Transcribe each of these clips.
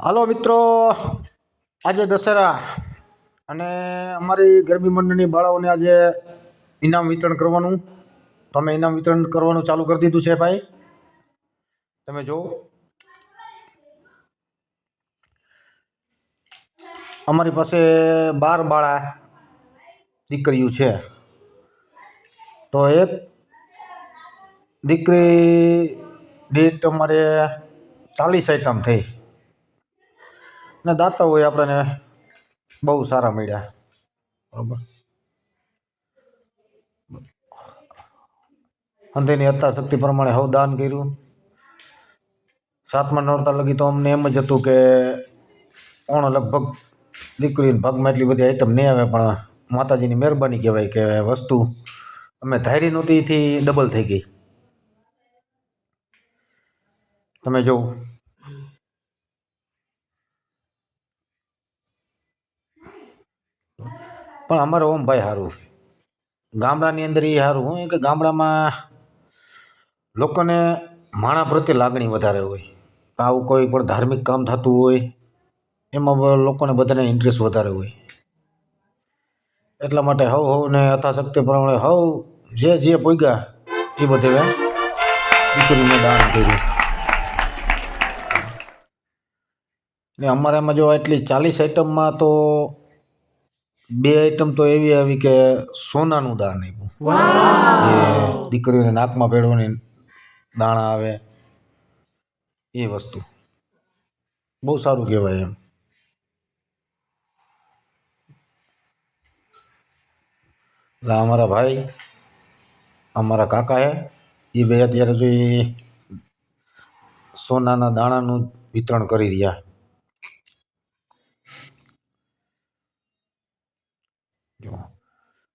હાલો મિત્રો, આજે દશેરા અને અમારી ગરબી મંડળની બાળાઓને આજે ઇનામ વિતરણ કરવાનું. તો અમે ઇનામ વિતરણ કરવાનું ચાલુ કરી દીધું છે ભાઈ. તમે જો અમારી પાસે 12 બાળા દીકરીઓ છે. તો એક દીકરી દીઠ અમારે 40 આઈટમ થઈ ને દાતા હોય આપણને બહુ સારા મળ્યા. બરાબર, અંધેની યથાશક્તિ પ્રમાણે હવ દાન કર્યું. 7મા નોરતા લગી તો અમને એમ જ હતું કે લગભગ દીકરીને ભાગમાં એટલી બધી આઈટમ નહીં આવે, પણ માતાજીની મહેરબાની કહેવાય કે વસ્તુ અમે ધારી નહોતી એથી ડબલ થઈ ગઈ. તમે જો પણ અમારે ઓમ ભાઈ સારું, ગામડાની અંદર એ સારું હું કે ગામડામાં લોકોને માણા પ્રત્યે લાગણી વધારે હોય. આવું કોઈ પણ ધાર્મિક કામ થતું હોય એમાં લોકોને બધાને ઇન્ટરેસ્ટ વધારે હોય. એટલા માટે હવને યથાશક્તિ પ્રમાણે જે પોગ્યા એ બધે દીકરીને દાન કર્યું. ને અમારે એમાં જો એટલી 40 આઈટમમાં તો 2 આઈટમ તો એવી આવી કે સોનાનું દાન આપ્યું. જે દીકરીઓને નાકમાં પહેરવાની દાણા આવે એ વસ્તુ બહુ સારું કહેવાય એમ. એટલે અમારા ભાઈ અમારા કાકા એ બે અત્યારે જો એ સોનાના દાણાનું વિતરણ કરી રહ્યા.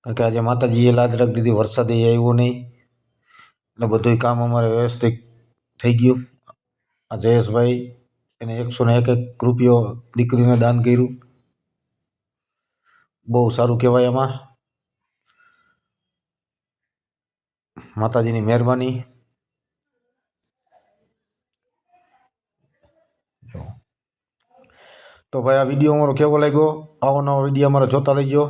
કારણ કે આજે માતાજીએ લાજ રાખી દીધી, વરસાદ આવ્યો નહીં એટલે બધું કામ અમારે વ્યવસ્થિત થઈ ગયું. આ જયેશભાઈ એને 101 રૂપિયો દીકરીને દાન કર્યું. બહુ સારું કહેવાય. એમાં માતાજીની મહેરબાની. તો ભાઈ આ વિડીયો અમારો કેવો લાગ્યો? આવો નવો વિડીયો અમારો જોતા રહેજો.